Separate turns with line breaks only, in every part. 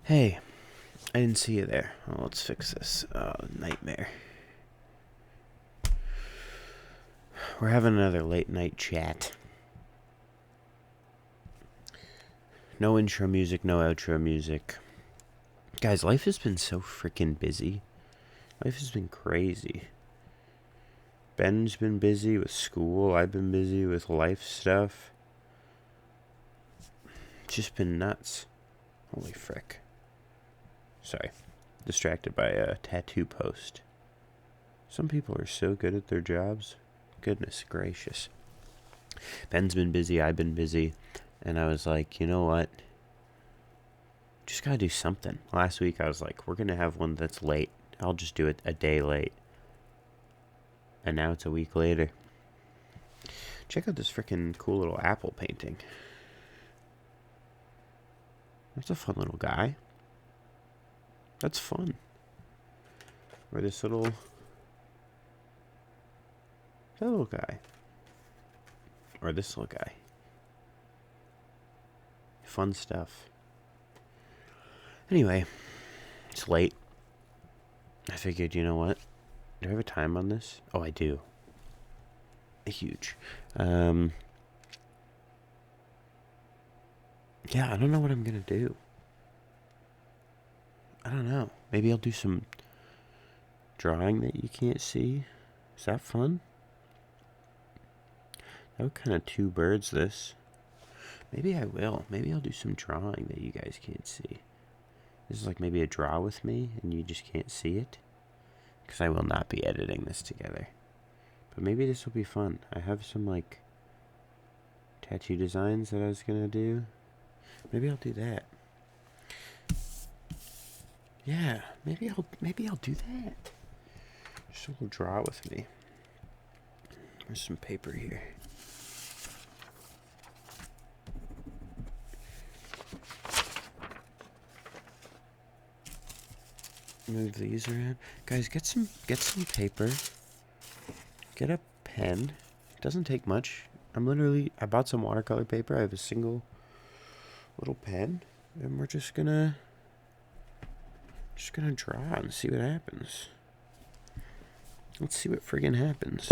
Hey, I didn't see you there. Well, let's fix this. Nightmare. We're having another late night chat. No intro music, no outro music. Guys, life has been so freaking busy. Life has been crazy. Ben's been busy with school. I've been busy with life stuff. It's just been nuts. Holy frick. Sorry. Distracted by a tattoo post. Some people are so good at their jobs. Goodness gracious. Ben's been busy. I've been busy. And I was like, you know what? Just gotta do something. Last week I was like, we're gonna have one that's late. I'll just do it a day late. And now it's a week later. Check out this freaking cool little apple painting. That's a fun little guy. That's fun. Or this little... that little guy. Or this little guy. Fun stuff. Anyway, it's late. I figured, you know what? Do I have a time on this? Oh, I do. Huge. Yeah, I don't know what I'm gonna do. I don't know. Maybe I'll do some drawing that you can't see. Is that fun? That would kind of two birds this. Maybe I will. Maybe I'll do some drawing that you guys can't see. This is like maybe a draw with me and you just can't see it. Because I will not be editing this together. But maybe this will be fun. I have some like tattoo designs that I was going to do. Maybe I'll do that. Yeah, maybe I'll do that. Just a little draw with me. There's some paper here. Move these around. Guys, get some paper. Get a pen. It doesn't take much. I bought some watercolor paper. I have a single little pen. And we're just gonna draw and see what happens. Let's see what friggin' happens.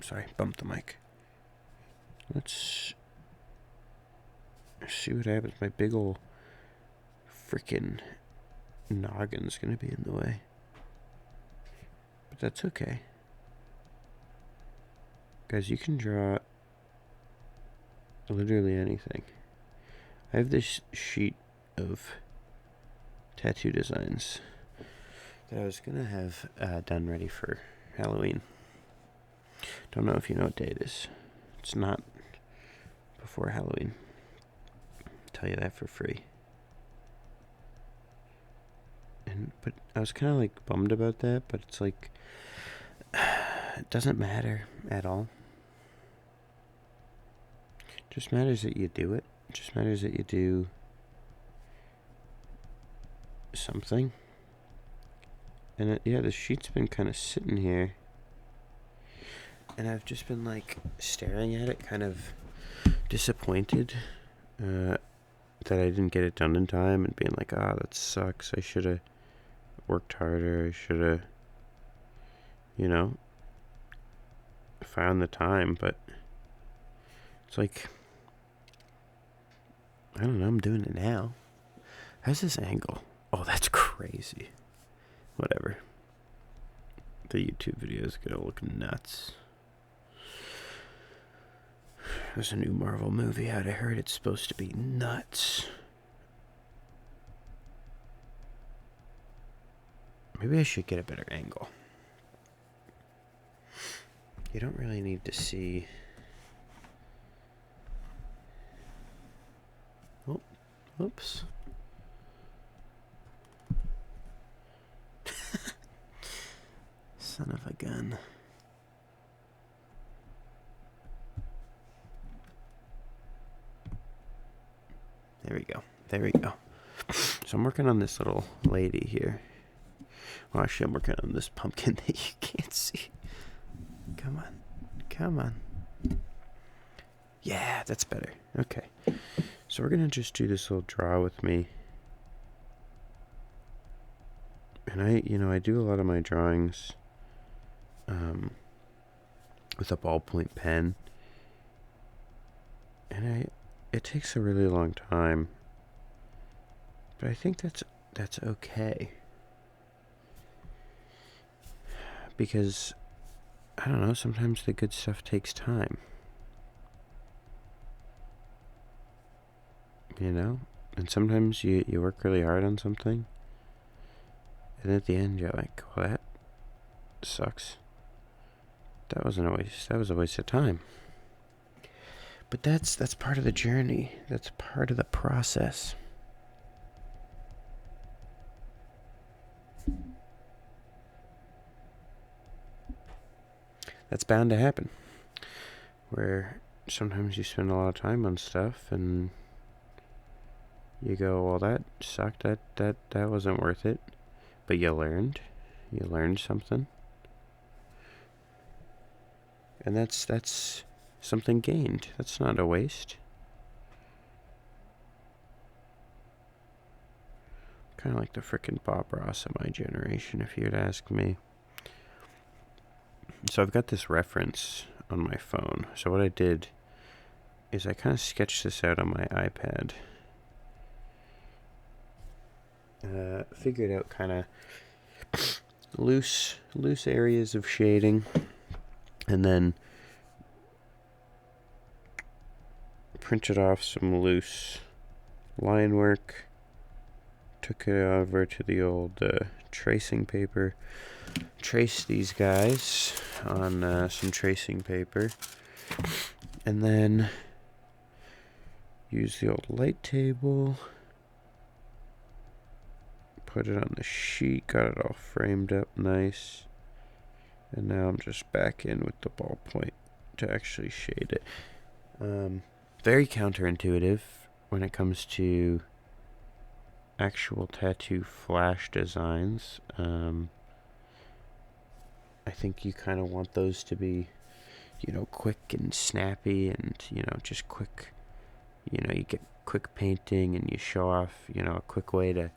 Sorry, bumped the mic. Let's see what happens. My big ol' frickin' noggin's gonna be in the way. But that's okay. Guys, you can draw literally anything. I have this sheet of tattoo designs that I was gonna have done ready for Halloween. Don't know if you know what day it is. It's not before Halloween. I'll tell you that for free. But I was kind of like bummed about that, but it's like it doesn't matter at all. It just matters that you do it. It just matters that you do something. And yeah, the sheet's been kind of sitting here. And I've just been like staring at it, kind of disappointed that I didn't get it done in time and being like, that sucks. I should have worked harder. I should have, found the time. But it's like, I don't know, I'm doing it now. How's this angle? Oh, that's crazy. Whatever. The YouTube video is gonna look nuts. There's a new Marvel movie out. I heard it's supposed to be nuts. Maybe I should get a better angle. You don't really need to see... Oh, oops. Son of a gun. There we go. So I'm working on this little lady here. Well, actually, I'm working on this pumpkin that you can't see. Come on. Yeah, that's better. Okay. So we're going to just do this little draw with me. And I do a lot of my drawings with a ballpoint pen. And it takes a really long time. But I think that's okay. Because, I don't know, sometimes the good stuff takes time. And sometimes you work really hard on something, and at the end you're like, well, that sucks. That was a waste of time. But that's part of the journey. That's part of the process. That's bound to happen. Where sometimes you spend a lot of time on stuff and you go, well, that sucked. That wasn't worth it. But you learned something. And that's something gained. That's not a waste. Kind of like the frickin' Bob Ross of my generation, if you'd ask me. So I've got this reference on my phone. So what I did is I kind of sketched this out on my iPad. Figured out kind of loose areas of shading, and then printed off some loose line work. Took it over to the old tracing paper. Traced these guys on some tracing paper, and then used the old light table. Put it on the sheet, got it all framed up nice. And now I'm just back in with the ballpoint to actually shade it. Very counterintuitive when it comes to actual tattoo flash designs. I think you kind of want those to be, quick and snappy and, just quick. You get quick painting and you show off, a quick way to,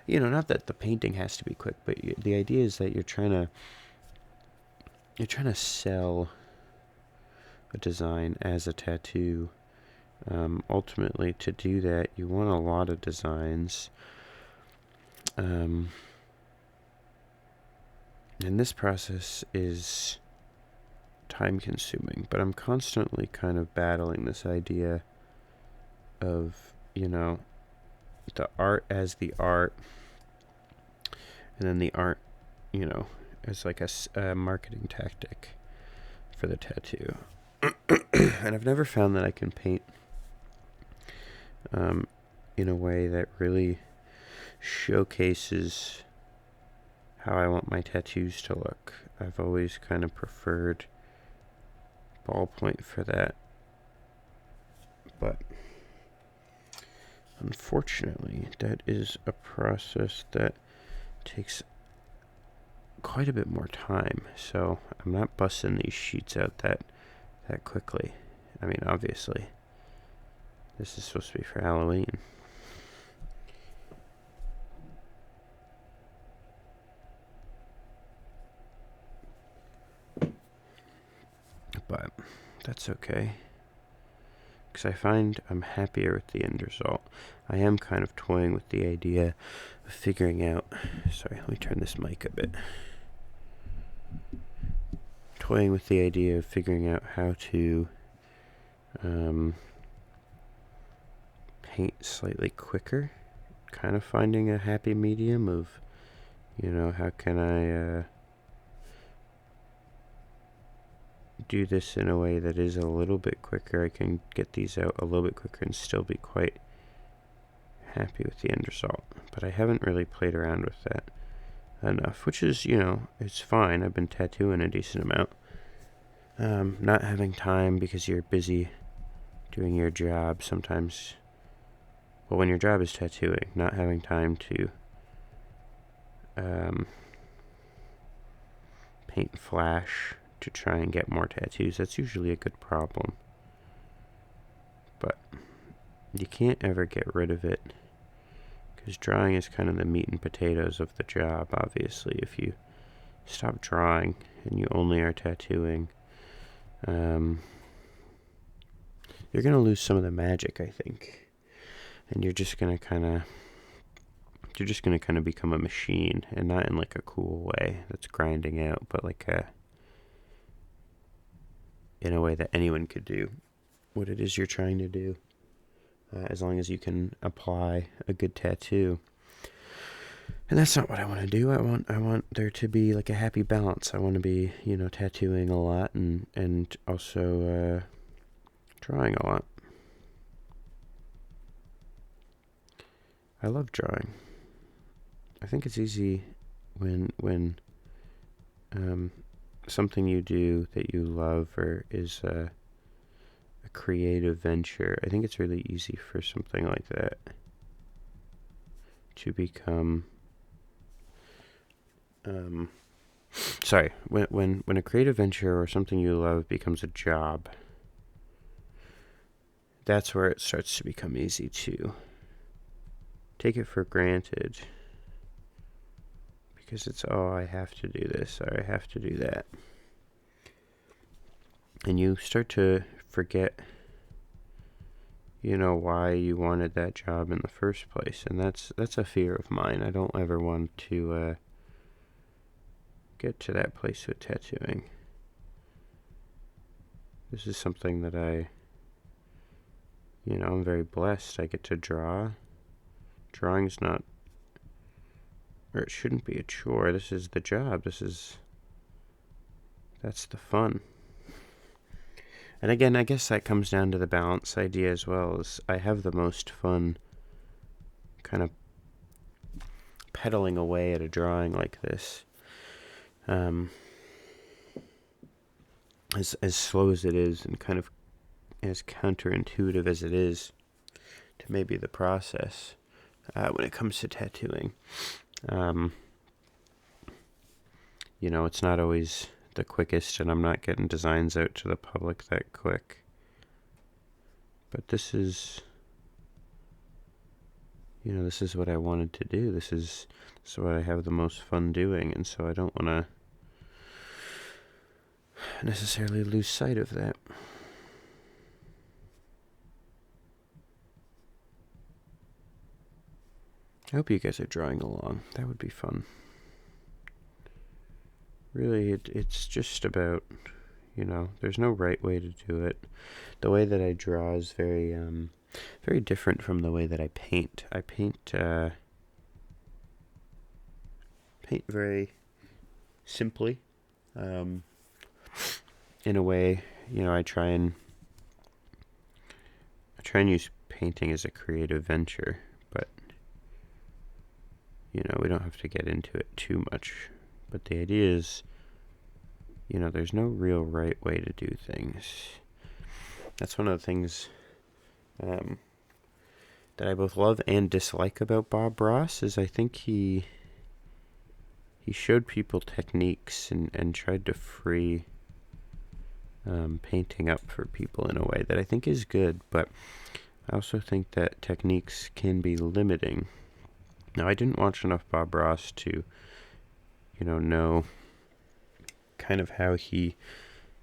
not that the painting has to be quick, but the idea is that you're trying to sell a design as a tattoo. Ultimately, to do that, you want a lot of designs. And this process is time consuming, but I'm constantly kind of battling this idea of, the art as the art, and then the art, as like a marketing tactic for the tattoo. And I've never found that I can paint in a way that really showcases how I want my tattoos to look. I've always kind of preferred ballpoint for that. But unfortunately, that is a process that takes quite a bit more time. So I'm not busting these sheets out that quickly. I mean, obviously, this is supposed to be for Halloween. But that's okay, because I find I'm happier with the end result. I am kind of toying with the idea of figuring out... Sorry, let me turn this mic a bit. Toying with the idea of figuring out how to paint slightly quicker. Kind of finding a happy medium of, how can I do this in a way that is a little bit quicker. I can get these out a little bit quicker and still be quite happy with the end result. But I haven't really played around with that enough, which is, it's fine. I've been tattooing a decent amount. Not having time because you're busy doing your job sometimes. Well, when your job is tattooing, not having time to paint flash to try and get more tattoos, that's usually a good problem. But you can't ever get rid of it, Because drawing is kind of the meat and potatoes of the job, obviously. If you stop drawing and you only are tattooing, you're going to lose some of the magic, I think. And you're just going to kind of become a machine, and not in like a cool way that's grinding out, but like in a way that anyone could do what it is you're trying to do, as long as you can apply a good tattoo. And that's not what I want to do. I want there to be like a happy balance. I want to be, tattooing a lot and also drawing a lot. I love drawing. I think it's easy when something you do that you love or is a creative venture. I think it's really easy for something like that to become when a creative venture or something you love becomes a job, that's where it starts to become easy to take it for granted, because it's, I have to do this or I have to do that, and you start to forget why you wanted that job in the first place. And that's a fear of mine. I don't ever want to get to that place with tattooing. This is something that I'm very blessed. I get to draw. Drawing's not, or it shouldn't be, a chore. This is the job. That's the fun. And again, I guess that comes down to the balance idea as well. Is I have the most fun kind of pedaling away at a drawing like this. As slow as it is, and kind of as counterintuitive as it is to maybe the process when it comes to tattooing. It's not always the quickest, and I'm not getting designs out to the public that quick. But this is what I wanted to do. This is what I have the most fun doing, and so I don't want to necessarily lose sight of that. I hope you guys are drawing along. That would be fun. Really, it's just about, there's no right way to do it. The way that I draw is very different from the way that I paint. I paint very simply. In a way, I try and use painting as a creative venture, but we don't have to get into it too much. But the idea is, there's no real right way to do things. That's one of the things that I both love and dislike about Bob Ross, is I think he showed people techniques and tried to free painting up for people in a way that I think is good, but I also think that techniques can be limiting. Now, I didn't watch enough Bob Ross to know kind of how he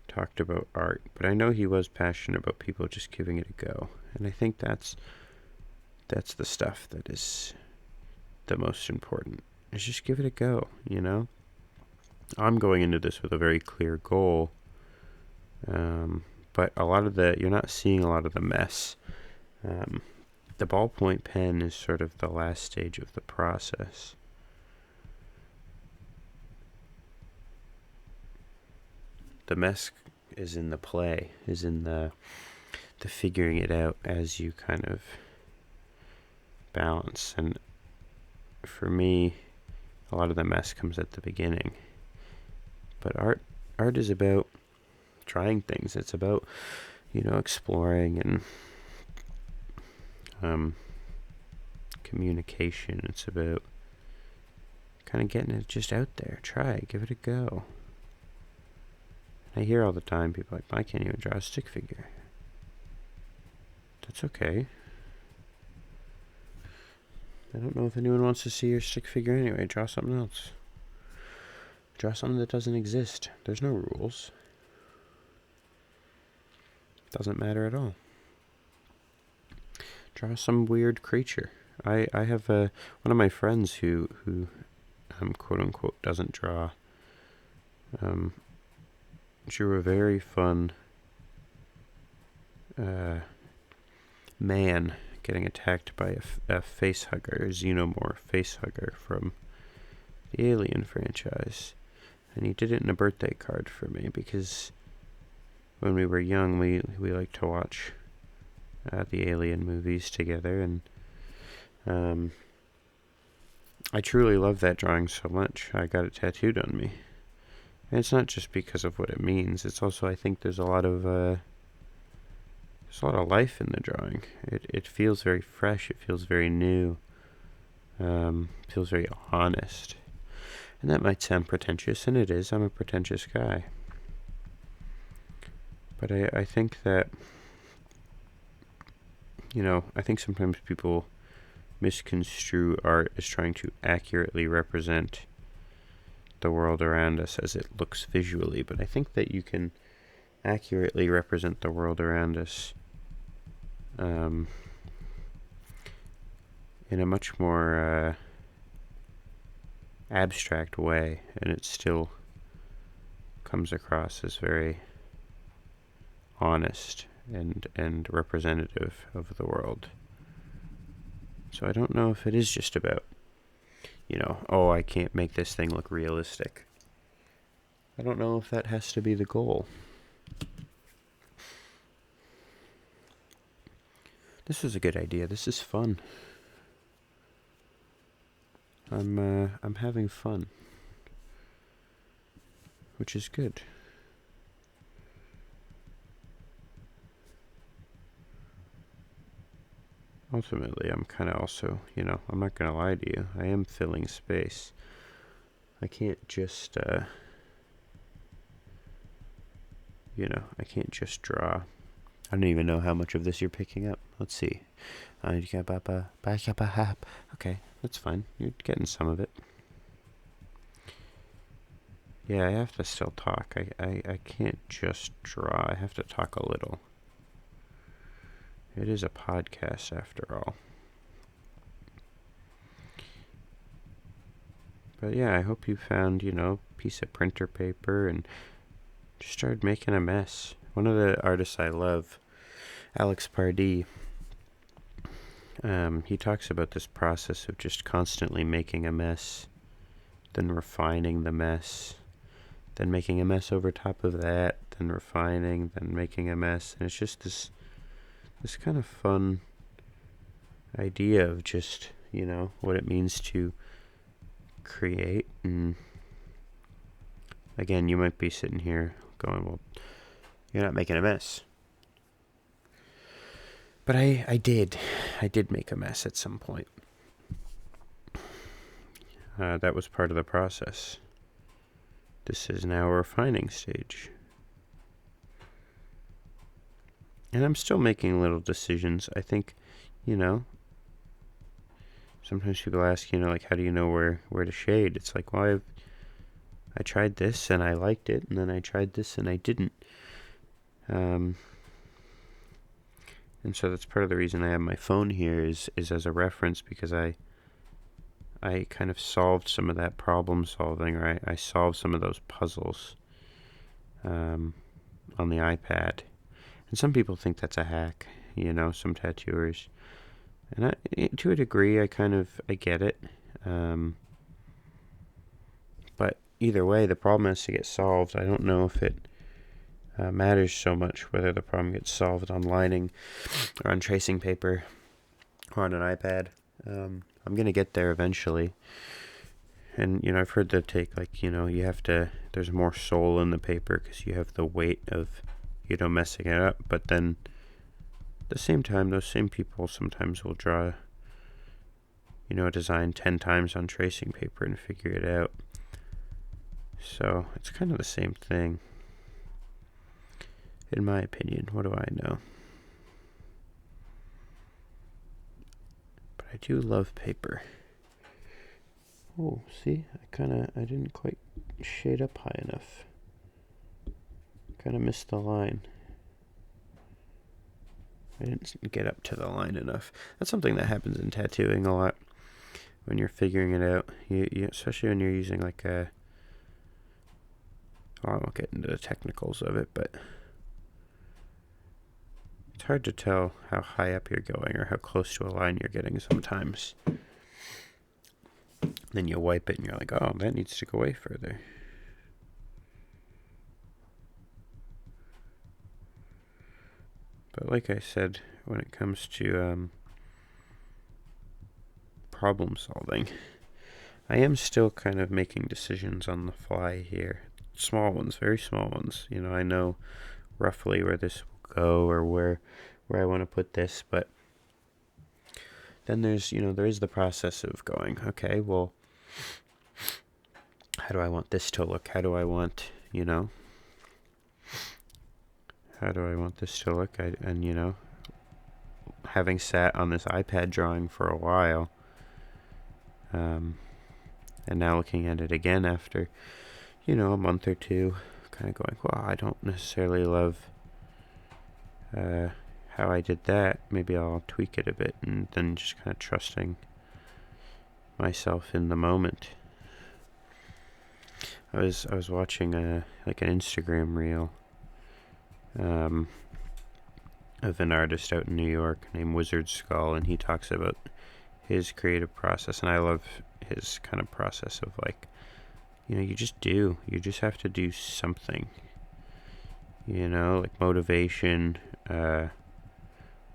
talked about art, but I know he was passionate about people just giving it a go, and I think that's the stuff that is the most important, is just give it a go. I'm going into this with a very clear goal, but you're not seeing a lot of the mess. The ballpoint pen is sort of the last stage of the process. The mess is in the play, is in the figuring it out as you kind of balance. And for me, a lot of the mess comes at the beginning. But art is about trying things. It's about, exploring and communication. It's about kind of getting it just out there. Try, give it a go. I hear all the time people like, I can't even draw a stick figure. That's okay. I don't know if anyone wants to see your stick figure anyway. Draw something else. Draw something that doesn't exist. There's no rules. Doesn't matter at all. Draw some weird creature. I have one of my friends who quote unquote doesn't draw. Drew a very fun man getting attacked by a face hugger, a xenomorph face hugger from the Alien franchise. And he did it in a birthday card for me because when we were young, we liked to watch the Alien movies together, and I truly love that drawing so much. I got it tattooed on me. And it's not just because of what it means. It's also, I think there's a lot of life in the drawing. It feels very fresh. It feels very new. Feels very honest. And that might sound pretentious, and it is. I'm a pretentious guy. But I think that, I think sometimes people misconstrue art as trying to accurately represent the world around us as it looks visually. But I think that you can accurately represent the world around us in a much more abstract way, and it still comes across as very honest and representative of the world. So I don't know if it is just about, I can't make this thing look realistic. I don't know if that has to be the goal. This is a good idea. This is fun. I'm having fun, which is good. Ultimately, I'm kind of also, I'm not going to lie to you. I am filling space. I can't just, I can't just draw. I don't even know how much of this you're picking up. Let's see. Okay, that's fine. You're getting some of it. Yeah, I have to still talk. I can't just draw. I have to talk a little. It is a podcast after all. But yeah, I hope you found, a piece of printer paper and just started making a mess. One of the artists I love, Alex Pardee, he talks about this process of just constantly making a mess, then refining the mess, then making a mess over top of that, then refining, then making a mess. And it's just this kind of fun idea of just, what it means to create. And again, you might be sitting here going, well, you're not making a mess. But I did make a mess at some point. That was part of the process. This is now a refining stage. And I'm still making little decisions. I think, sometimes people ask, how do you know where to shade? It's like, well, I tried this and I liked it, and then I tried this and I didn't. And so that's part of the reason I have my phone here is as a reference, because I kind of solved some of that problem solving, or I solved some of those puzzles on the iPad. And some people think that's a hack, some tattooers. And to a degree, I get it. But either way, the problem has to get solved. I don't know if it matters so much whether the problem gets solved on lining or on tracing paper or on an iPad. I'm going to get there eventually. And, I've heard the take, you have to, there's more soul in the paper because you have the weight of, messing it up. But then at the same time, those same people sometimes will draw, a design 10 times on tracing paper and figure it out. So it's kind of the same thing. In my opinion, what do I know? But I do love paper. Oh, see? I didn't quite shade up high enough. Kind of missed the line. I didn't get up to the line enough. That's something that happens in tattooing a lot when you're figuring it out. You especially when you're using like a... Well, I won't get into the technicals of it, but it's hard to tell how high up you're going or how close to a line you're getting sometimes. Then you wipe it and you're like, oh, that needs to go way further. But like I said, when it comes to problem solving, I am still kind of making decisions on the fly here. Small ones, very small ones. You know, I know roughly where this will go or where I want to put this, but then there is the process of going, okay, well, how do I want this to look? How do I want this to look? Having sat on this iPad drawing for a while, and now looking at it again after, a month or two, kind of going, well, I don't necessarily love how I did that. Maybe I'll tweak it a bit, and then just kind of trusting myself in the moment. I was watching an Instagram reel of an artist out in New York named Wizard Skull, and he talks about his creative process, and I love his kind of process of you just have to do something, like motivation,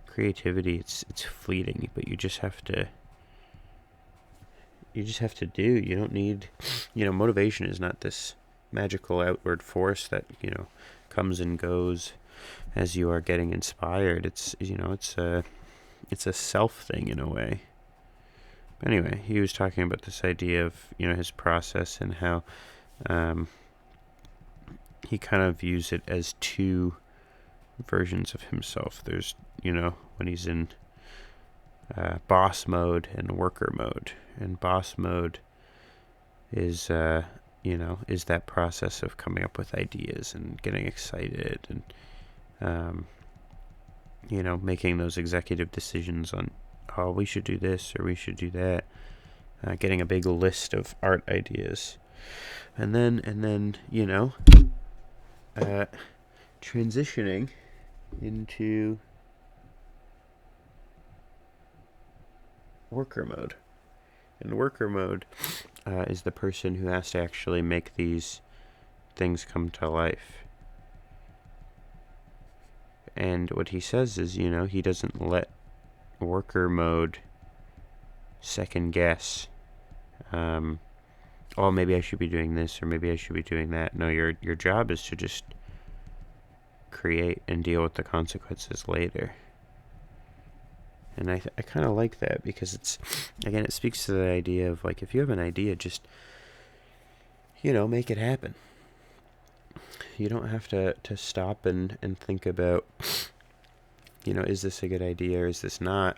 creativity. It's fleeting, but you just have to do. You don't need, motivation is not this magical outward force that, comes and goes as you are getting inspired. It's a self thing in a way. But anyway, he was talking about this idea of, his process and how he kind of views it as two versions of himself. There's, when he's in boss mode and worker mode. And boss mode is that process of coming up with ideas and getting excited and making those executive decisions on, oh, we should do this or we should do that, getting a big list of art ideas, and then transitioning into worker mode. And worker mode is the person who has to actually make these things come to life. And what he says is, he doesn't let worker mode second guess. Oh, maybe I should be doing this or maybe I should be doing that. No, your job is to just create and deal with the consequences later. And I kind of like that because it speaks to the idea of if you have an idea, just, make it happen. You don't have to stop and think about, is this a good idea or is this not?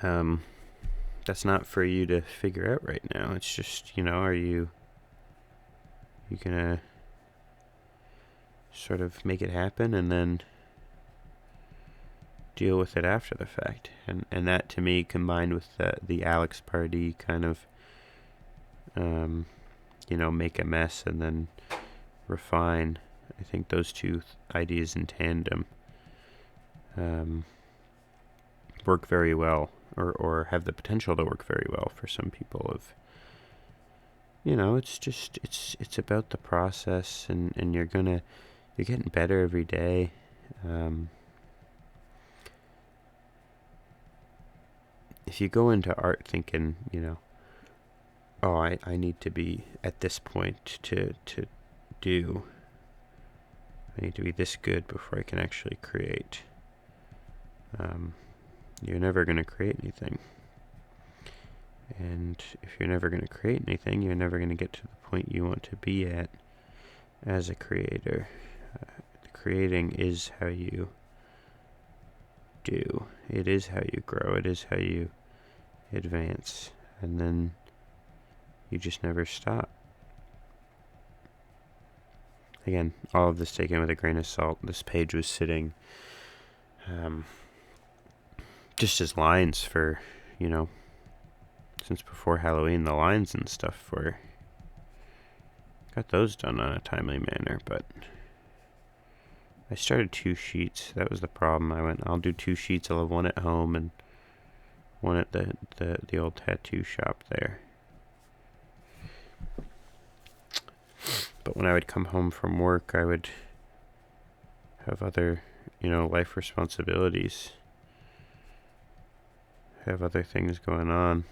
That's not for you to figure out right now. It's just, are you gonna sort of make it happen and then deal with it after the fact? And that, to me, combined with the Alex Pardee kind of, make a mess and then refine. I think those two ideas in tandem work very well, or have the potential to work very well for some people. Of it's about the process, and you're getting better every day. If you go into art thinking, oh, I need to be at this point to do. I need to be this good before I can actually create. You're never going to create anything. And if you're never going to create anything, you're never going to get to the point you want to be at as a creator. Creating is how you do. It is how you grow. It is how you advance, and then you just never stop. Again, all of this taken with a grain of salt. This page was sitting just as lines for, since before Halloween, the lines and stuff got those done on a timely manner, but I started 2 sheets. That was the problem. I went, I'll do 2 sheets. I'll have one at home and one at the old tattoo shop there. But when I would come home from work, I would have other, life responsibilities, have other things going on.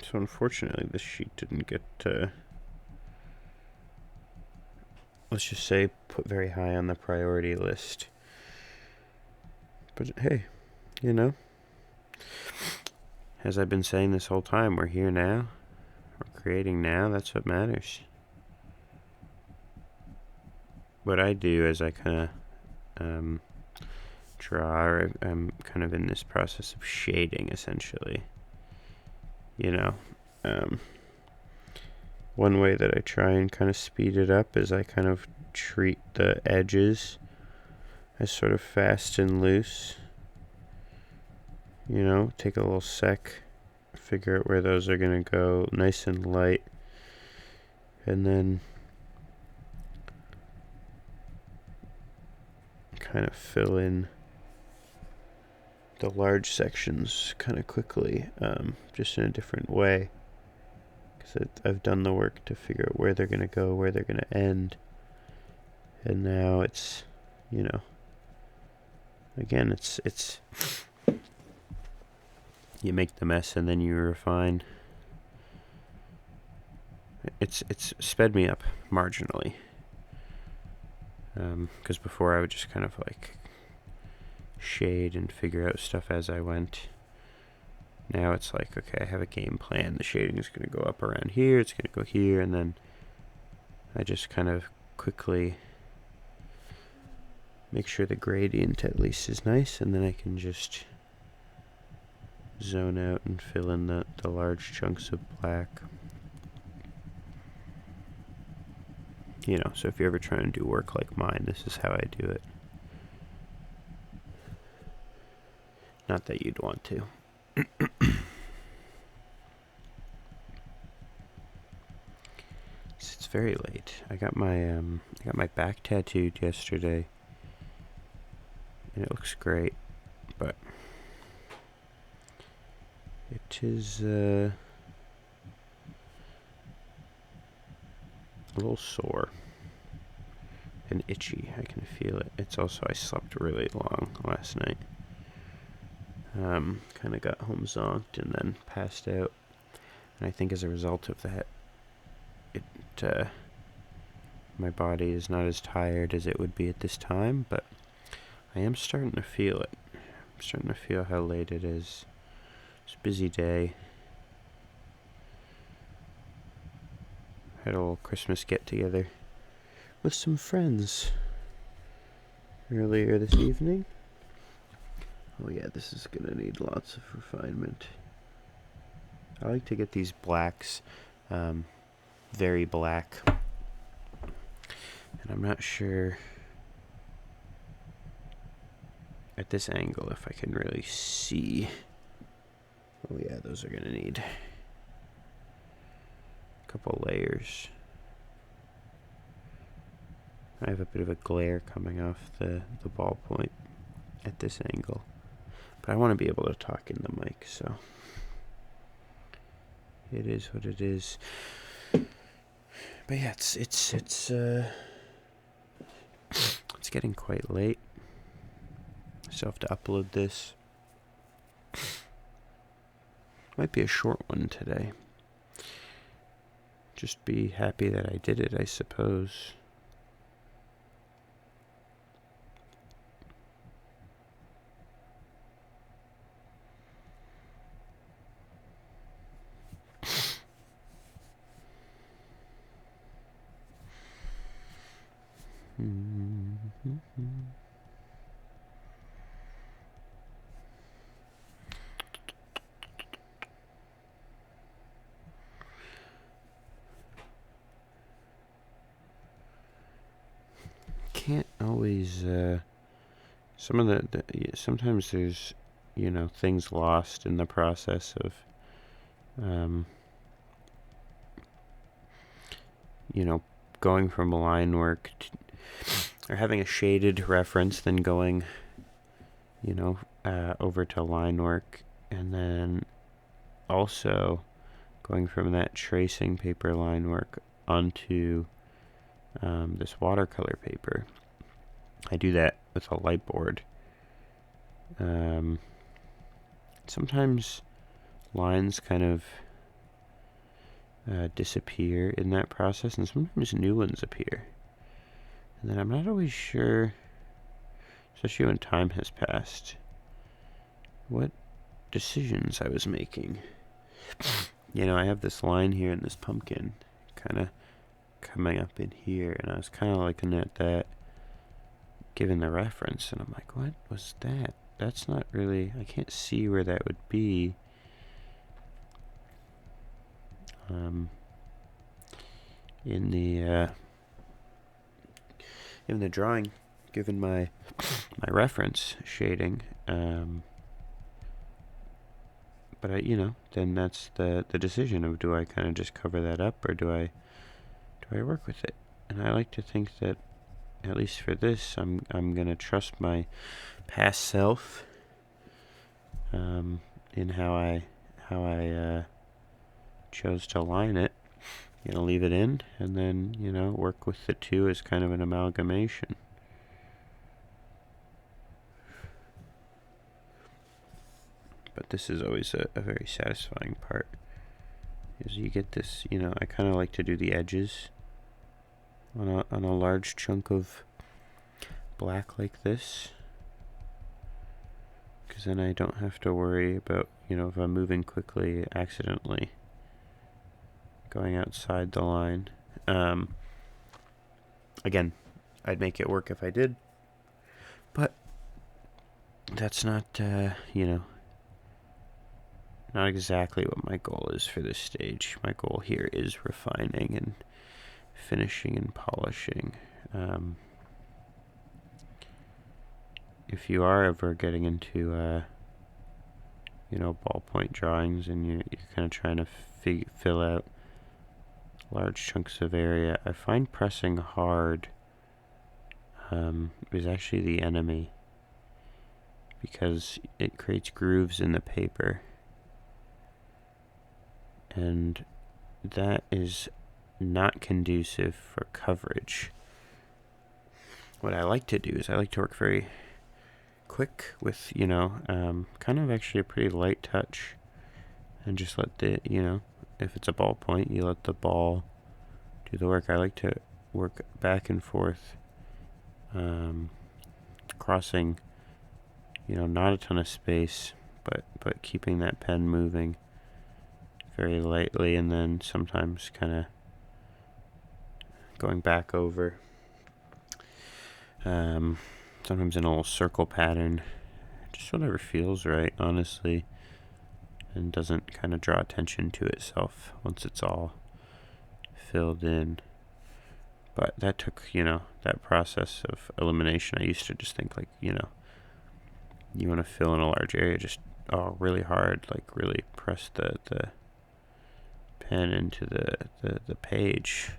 So unfortunately, this sheet didn't get, let's just say, put very high on the priority list. But hey, as I've been saying this whole time, we're here now. We're creating now. That's what matters. What I do is I kind of draw, or I'm kind of in this process of shading, essentially. One way that I try and kind of speed it up is I kind of treat the edges as sort of fast and loose. Take a little sec, figure out where those are going to go, nice and light, and then kind of fill in the large sections kind of quickly, just in a different way, because I've done the work to figure out where they're going to go, where they're going to end, and now it's, again, it's you make the mess and then you refine. It's sped me up marginally, because before I would just kind of like shade and figure out stuff as I went. Now it's like, okay, I have a game plan. The shading is going to go up around here, it's going to go here, and then I just kind of quickly make sure the gradient at least is nice, and then I can just zone out and fill in the large chunks of black. So if you're ever trying to do work like mine, this is how I do it. Not that you'd want to. It's very late. I got my back tattooed yesterday, and it looks great, but it is a little sore and itchy. I can feel it. It's also, I slept really long last night. Kind of got home zonked and then passed out, and I think as a result of that, my body is not as tired as it would be at this time, but I am starting to feel it. I'm starting to feel how late it is. It's a busy day. Had a little Christmas get-together with some friends earlier this evening. Oh yeah, this is gonna need lots of refinement. I like to get these blacks, very black, and I'm not sure at this angle if I can really see. Oh yeah, those are gonna need a couple layers. I have a bit of a glare coming off the ballpoint at this angle, but I want to be able to talk in the mic, so it is what it is. But yeah, it's getting quite late. I still have to upload this. Might be a short one today. Just be happy that I did it, I suppose. these, some of sometimes there's, things lost in the process of, going from line work or having a shaded reference, then going, over to line work, and then also going from that tracing paper line work onto this watercolor paper. I do that with a light board. Sometimes lines kind of disappear in that process, and sometimes new ones appear. And then I'm not always sure, especially when time has passed, what decisions I was making. I have this line here in this pumpkin kind of coming up in here, and I was kind of looking at that, given the reference, and I'm like, what was that? That's not really, I can't see where that would be. In the drawing, given my reference shading, but then that's the decision of, do I kind of just cover that up, or do I work with it? And I like to think that, at least for this, I'm gonna trust my past self, in how I chose to line it. Leave it in, and then work with the two as kind of an amalgamation. But this is always a very satisfying part, is you get this, I kind of like to do the edges on a large chunk of black like this, because then I don't have to worry about, if I'm moving quickly, accidentally going outside the line. Again, I'd make it work if I did, but that's not, not exactly what my goal is for this stage. My goal here is refining and finishing and polishing. If you are ever getting into, ballpoint drawings, and you're kind of trying to fill out large chunks of area, I find pressing hard is actually the enemy, because it creates grooves in the paper, and that is not conducive for coverage. What I like to do is I like to work very quick with, kind of actually a pretty light touch, and just let the, if it's a ballpoint, you let the ball do the work. I like to work back and forth, crossing, not a ton of space, but keeping that pen moving very lightly, and then sometimes kind of going back over, sometimes in a little circle pattern, just whatever feels right, honestly, and doesn't kind of draw attention to itself once it's all filled in. But that took, that process of elimination. I used to just think, like, you want to fill in a large area, just really hard, like really press the pen into the page.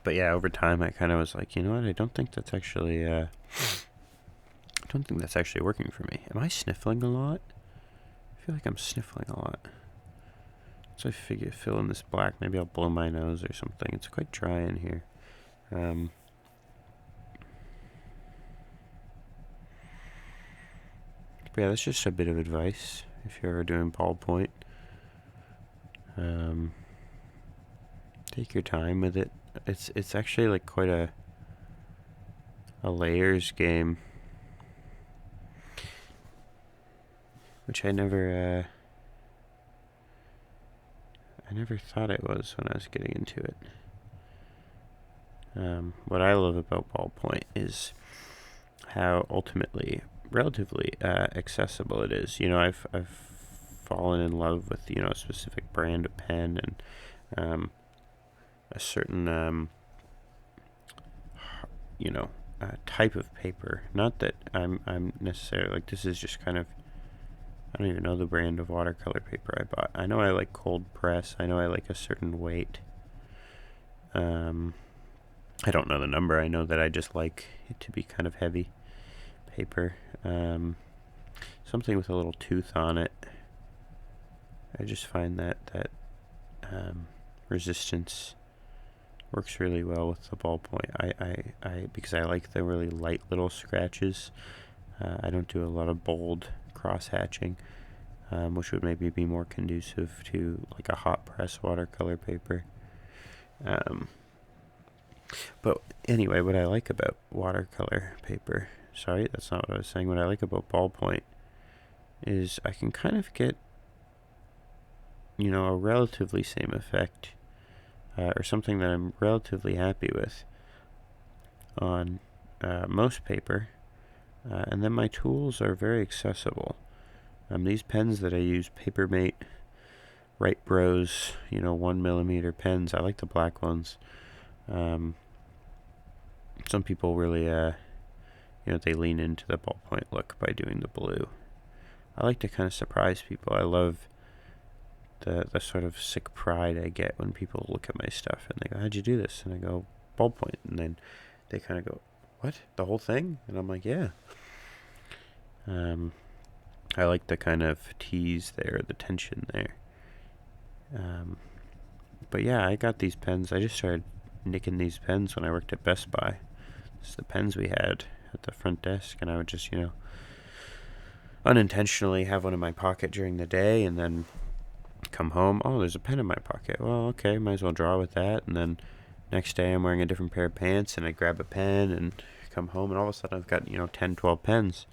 But yeah, over time I kind of was like, what, I don't think that's actually working for me. Am I sniffling a lot? I feel like I'm sniffling a lot. So I figure, fill in this black, maybe I'll blow my nose or something. It's quite dry in here. But yeah, that's just a bit of advice if you're ever doing ballpoint. Take your time with it. It's actually like quite a layers game, which I never thought it was when I was getting into it. What I love about ballpoint is how ultimately relatively accessible it is. I've fallen in love with a specific brand of pen, and a certain type of paper. Not that I'm necessarily like, this is just kind of, I don't even know the brand of watercolor paper I bought. I know I like cold press. I know I like a certain weight. I don't know the number. I know that I just like it to be kind of heavy paper. Something with a little tooth on it. I just find that resistance works really well with the ballpoint. I because I like the really light little scratches. I don't do a lot of bold cross hatching, which would maybe be more conducive to like a hot press watercolor paper. But anyway, what I like about watercolor paper, sorry, that's not what I was saying. What I like about ballpoint is I can kind of get, a relatively same effect, or something that I'm relatively happy with on most paper. And then my tools are very accessible. These pens that I use, Papermate, Wright Bros, 1mm pens. I like the black ones. Some people really, they lean into the ballpoint look by doing the blue. I like to kind of surprise people. I love the sort of sick pride I get when people look at my stuff and they go, "How'd you do this?" And I go, "Ballpoint." And then they kind of go, "What? The whole thing?" And I'm like, "Yeah." I like the kind of tease there, the tension there. But yeah, I got these pens. I just started nicking these pens when I worked at Best Buy. It's the pens we had at the front desk, and I would just, unintentionally have one in my pocket during the day, and then come home. Oh, there's a pen in my pocket. Well, okay, might as well draw with that. And then next day I'm wearing a different pair of pants, and I grab a pen and come home, and all of a sudden I've got 10, 12 pens.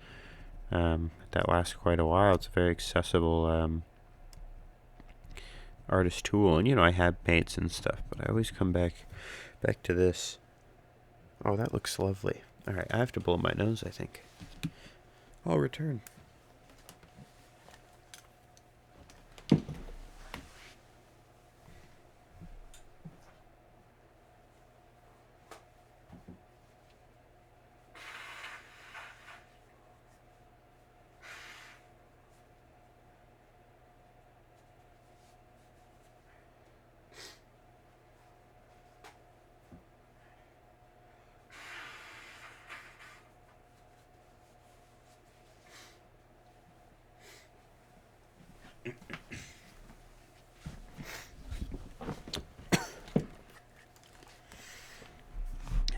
That lasts quite a while. It's a very accessible artist tool, and I have paints and stuff, but I always come back to this. Oh, that looks lovely. All right, I have to blow my nose, I think. I'll return.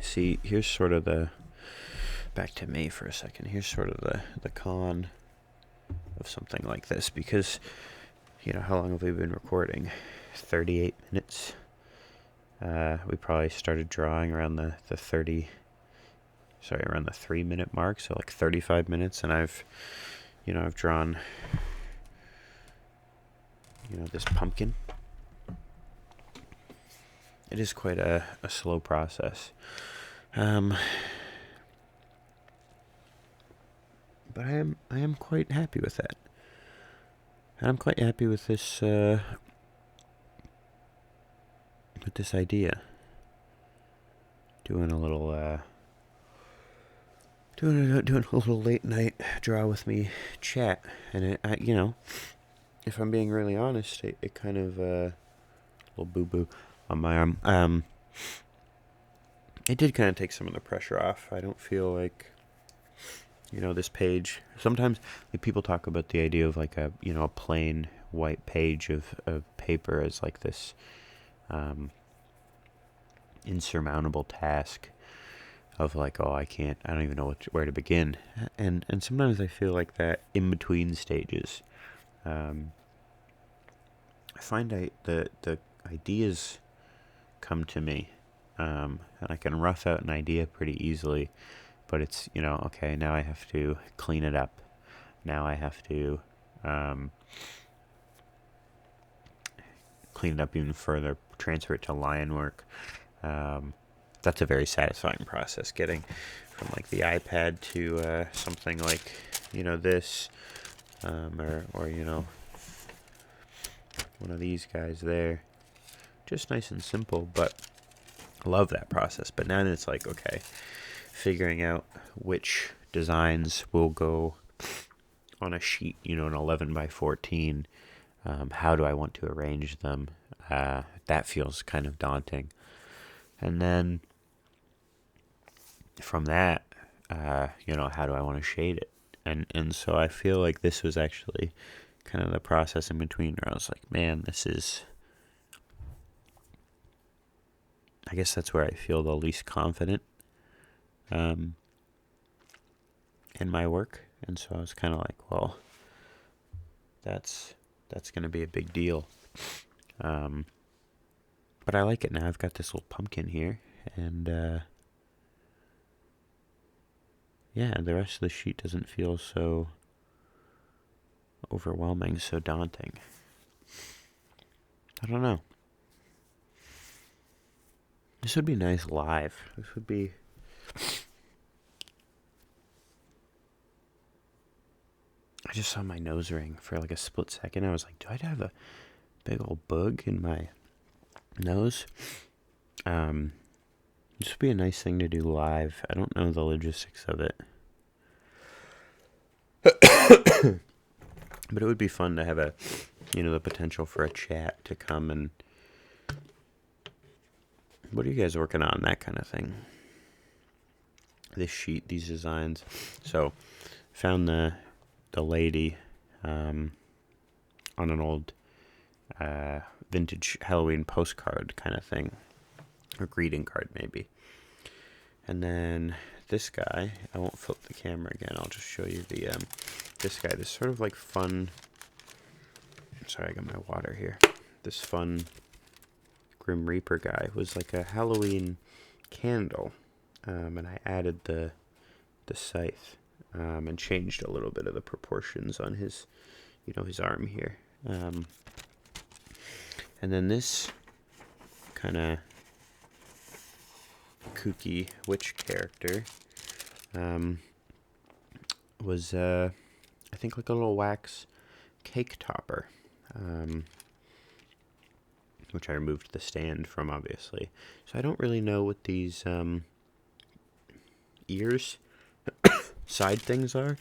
See, here's sort of back to me for a second. Here's sort of the con of something like this, because, how long have we been recording? 38 minutes. We probably started drawing around the 3-minute mark, so like 35 minutes, and I've drawn, this pumpkin. It is quite a slow process. But I am quite happy with that. And I'm quite happy with this idea. Doing a little late night draw with me chat, and if I'm being really honest, it kind of little boo boo on my arm. It did kind of take some of the pressure off. I don't feel like, this page. Sometimes people talk about the idea of like a plain white page of paper as like this insurmountable task of like, oh, I don't even know where to begin. And sometimes I feel like that in between stages. I find the ideas come to me, and I can rough out an idea pretty easily, but it's, okay, now I have to clean it up. Now I have to clean it up even further, transfer it to line work. That's a very satisfying process, getting from like the iPad to something like, this, or one of these guys there. Just nice and simple, but I love that process. But now it's like, okay, figuring out which designs will go on a sheet, an 11 by 14. How do I want to arrange them? That feels kind of daunting. And then from that, how do I want to shade it? And so I feel like this was actually kind of the process in between where I was like, man, I guess that's where I feel the least confident in my work. And so I was kind of like, well, that's going to be a big deal. But I like it now. I've got this little pumpkin here, and the rest of the sheet doesn't feel so overwhelming, so daunting. I don't know. This would be nice live. This would be... I just saw my nose ring for like a split second. I was like, do I have a big old bug in my nose? This would be a nice thing to do live. I don't know the logistics of it. But it would be fun to have the potential for a chat to come and... What are you guys working on? That kind of thing. This sheet, these designs. So, found the lady on an old vintage Halloween postcard kind of thing. Or greeting card, maybe. And then this guy, I won't flip the camera again. I'll just show you this guy. This sort of like fun... Sorry, I got my water here. This fun Grim Reaper guy was like a Halloween candle. And I added the scythe and changed a little bit of the proportions on his, his arm here. And then this kind of kooky witch character was, I think, like a little wax cake topper, which I removed the stand from, obviously. So I don't really know what these ears side things are,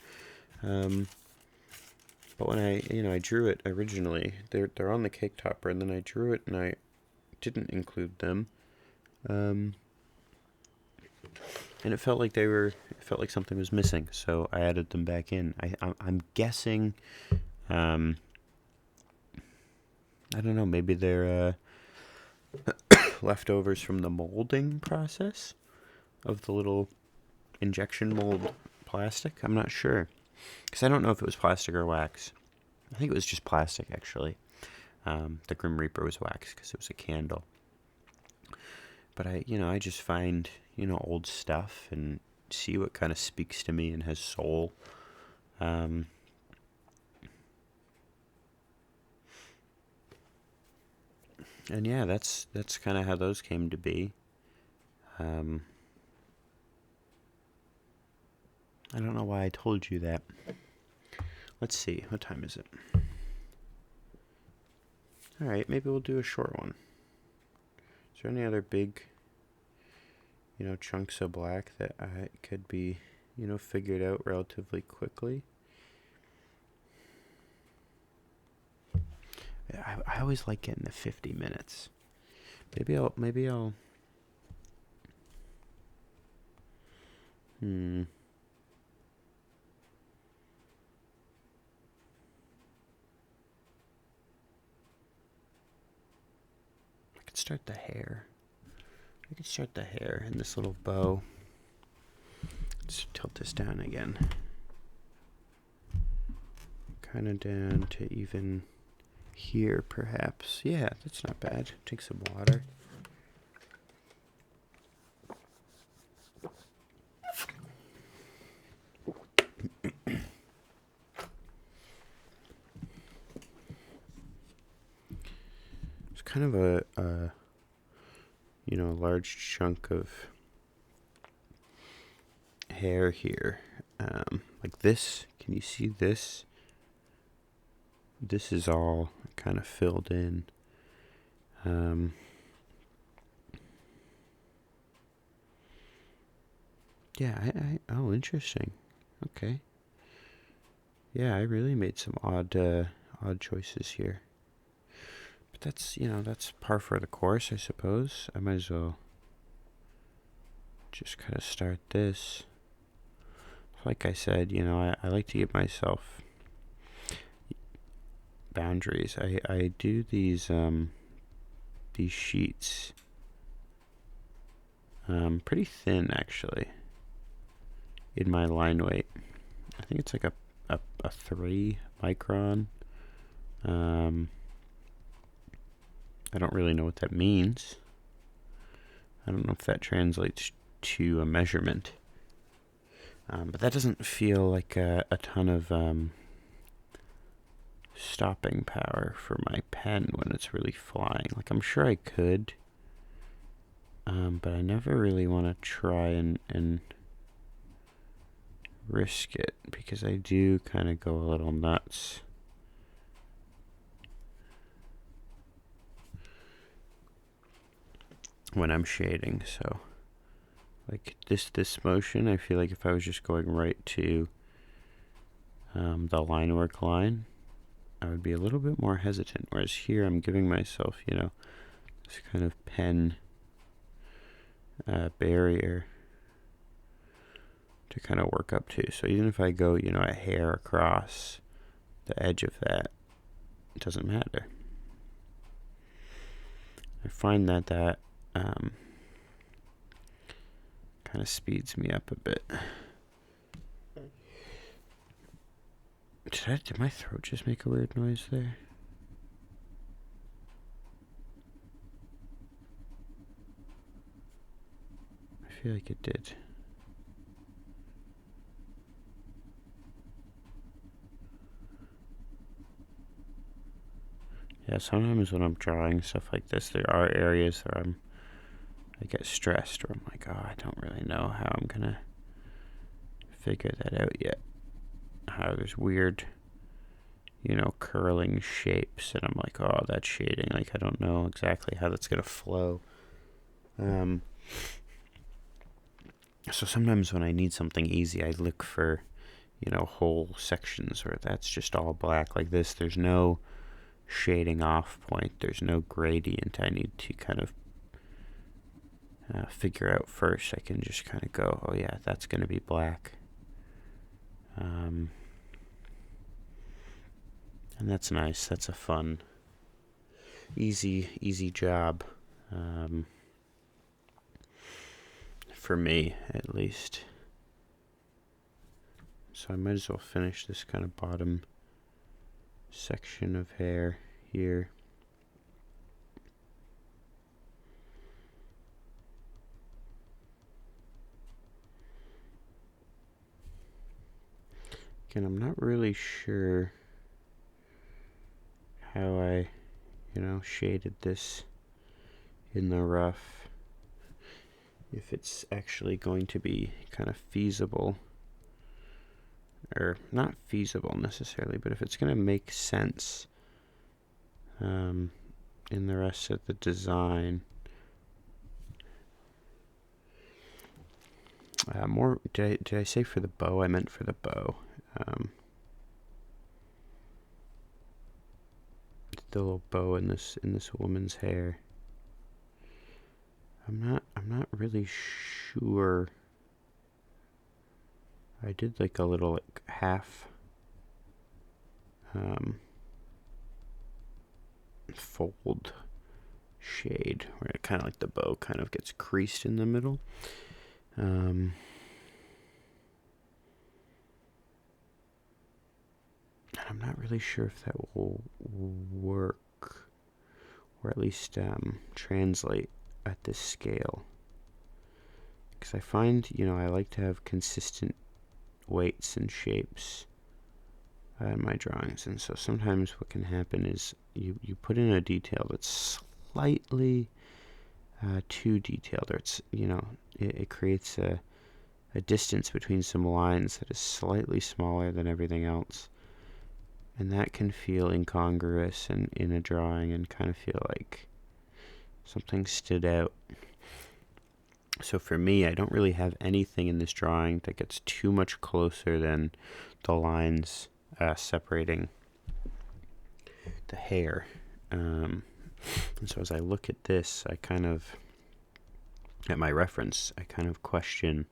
but when I drew it originally, they're on the cake topper, and then I drew it and I didn't include them, and it felt like something was missing, so I added them back in. I'm guessing, I don't know, maybe they're leftovers from the molding process of the little injection mold plastic. I'm not sure, because I don't know if it was plastic or wax. I think it was just plastic, actually. The Grim Reaper was wax because it was a candle. But I just find, old stuff and see what kind of speaks to me and has soul. And yeah, that's kind of how those came to be. I don't know why I told you that. Let's see, what time is it? Alright, maybe we'll do a short one. Is there any other big, chunks of black that I could be, figured out relatively quickly? I always like getting the 50 minutes. Maybe I'll I could start the hair. I could start the hair in this little bow. Let's tilt this down again. Kind of down to even here, perhaps. Yeah, that's not bad. Take some water. It's kind of a large chunk of hair here. Like this. Can you see this? This is all kind of filled in. Yeah, oh, interesting. Okay. Yeah, I really made some odd choices here. But that's par for the course, I suppose. I might as well just kind of start this. Like I said, I like to give myself boundaries. I do these sheets pretty thin, actually, in my line weight. I think it's like a 3 micron. I don't really know what that means. I don't know if that translates to a measurement. But that doesn't feel like a ton of stopping power for my pen when it's really flying. Like, I'm sure I could, but I never really want to try and risk it, because I do kind of go a little nuts. When I'm shading, so like this motion, I feel like if I was just going right to the line work line, I would be a little bit more hesitant. Whereas here, I'm giving myself, this kind of pen barrier to kind of work up to. So even if I go, a hair across the edge of that, it doesn't matter. I find that kind of speeds me up a bit. Did my throat just make a weird noise there? I feel like it did. Yeah, sometimes when I'm drawing stuff like this, there are areas where I get stressed, where I'm like, oh, I don't really know how I'm gonna figure that out yet. How there's weird, curling shapes, and I'm like, oh, that's shading. Like, I don't know exactly how that's gonna flow. So sometimes when I need something easy, I look for, whole sections where that's just all black. Like this, there's no shading off point. There's no gradient I need to kind of figure out first. I can just kind of go, oh yeah, that's going to be black. And that's nice. That's a fun, easy job. For me, at least. So I might as well finish this kind of bottom section of hair here. Again, I'm not really sure how I, shaded this in the rough. If it's actually going to be kind of feasible, or not feasible necessarily, but if it's going to make sense in the rest of the design. Did I say for the bow? I meant for the bow. The little bow in this woman's hair. I'm not really sure. I did like a little half fold shade where it kind of like the bow kind of gets creased in the middle. And I'm not really sure if that will work, or at least translate at this scale. Because I find, I like to have consistent weights and shapes in my drawings. And so sometimes what can happen is you put in a detail that's slightly too detailed, or it's, it creates a distance between some lines that is slightly smaller than everything else. And that can feel incongruous in a drawing, and kind of feel like something stood out. So for me, I don't really have anything in this drawing that gets too much closer than the lines separating the hair. And so as I look at this, I kind of, at my reference, I kind of question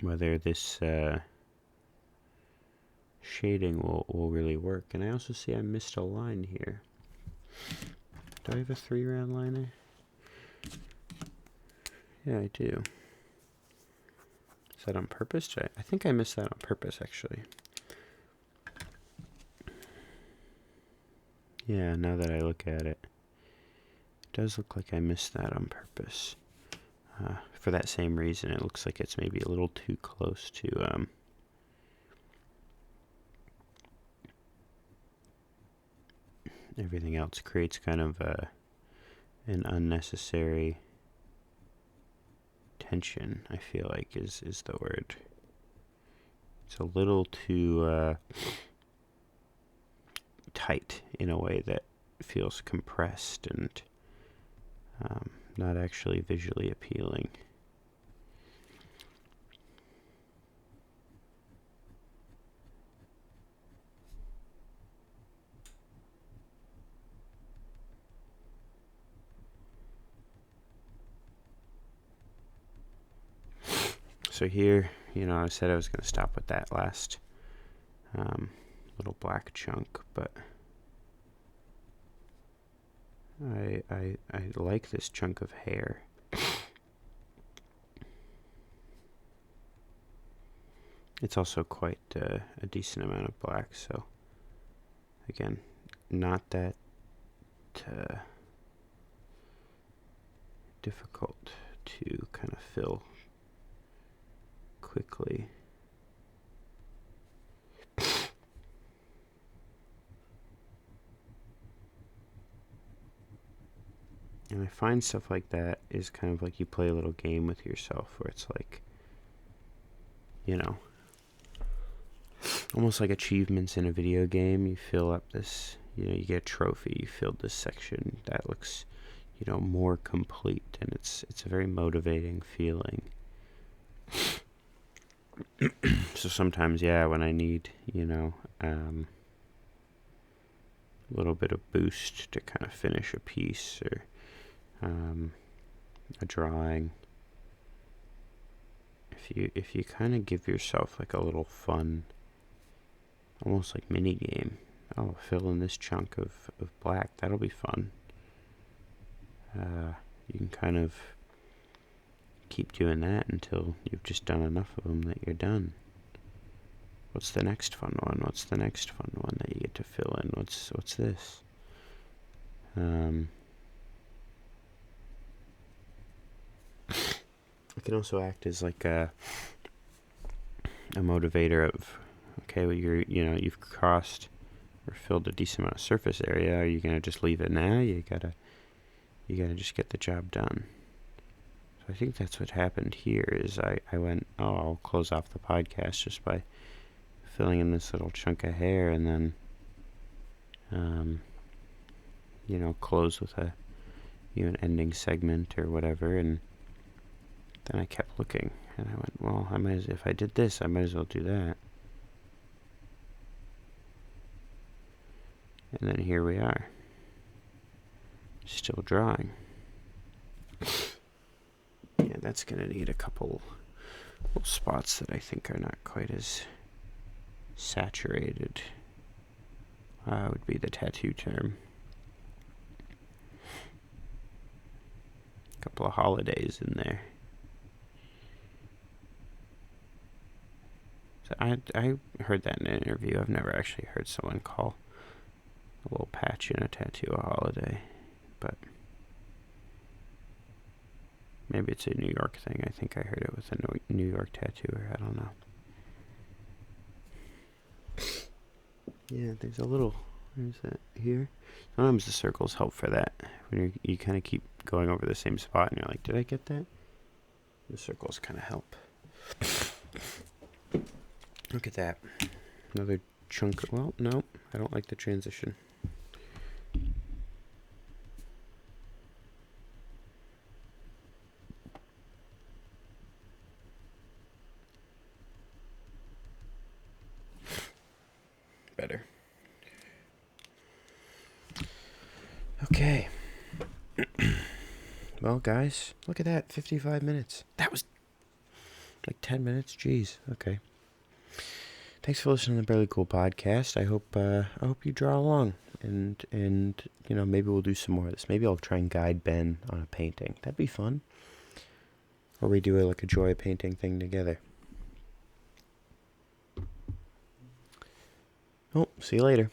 whether this shading will really work. And I also see I missed a line here. Do I have a 3-round liner? Yeah, I do. Is that on purpose? I think I missed that on purpose, actually. Yeah, now that I look at it, it does look like I missed that on purpose. For that same reason, it looks like it's maybe a little too close to everything else. Creates kind of an unnecessary tension, I feel like is the word. It's a little too tight in a way that feels compressed and not actually visually appealing. So here, I said I was going to stop with that last little black chunk, but I like this chunk of hair. It's also quite a decent amount of black, so again, not that difficult to kind of fill quickly. And I find stuff like that is kind of like you play a little game with yourself where it's like, almost like achievements in a video game. You fill up this, you get a trophy, you filled this section that looks, more complete, and it's a very motivating feeling. So sometimes, when I need, a little bit of boost to kind of finish a piece or a drawing, if you kind of give yourself like a little fun, almost like mini game. Oh, fill in this chunk of black. That'll be fun. You can kind of keep doing that until you've just done enough of them that you're done. What's the next fun one? What's the next fun one that you get to fill in? What's this? It can also act as like a motivator of, okay, well you've crossed or filled a decent amount of surface area. Are you gonna just leave it now? You gotta just get the job done. So I think that's what happened here. Is I went, I'll close off the podcast just by filling in this little chunk of hair, and then close with an ending segment or whatever. And then I kept looking, and I went, well, if I did this, I might as well do that. And then here we are, still drawing. Yeah, that's going to need a couple little spots that I think are not quite as saturated, would be the tattoo term. A couple of holidays in there. So I heard that in an interview. I've never actually heard someone call a little patch in a tattoo a holiday, but maybe it's a New York thing. I think I heard it with a New York tattooer. I don't know. Yeah, there's a little. There's that here. Sometimes the circles help for that. When you kind of keep going over the same spot, and you're like, did I get that? The circles kind of help. Look at that. Another chunk. Well, no, I don't like the transition. Okay. Well, guys, look at that. 55 minutes. That was like 10 minutes. Jeez. Okay. Thanks for listening to the Barely Cool podcast. I hope you draw along, and maybe we'll do some more of this. Maybe I'll try and guide Ben on a painting. That'd be fun. Or we do like a joy painting thing together. Oh, see you later.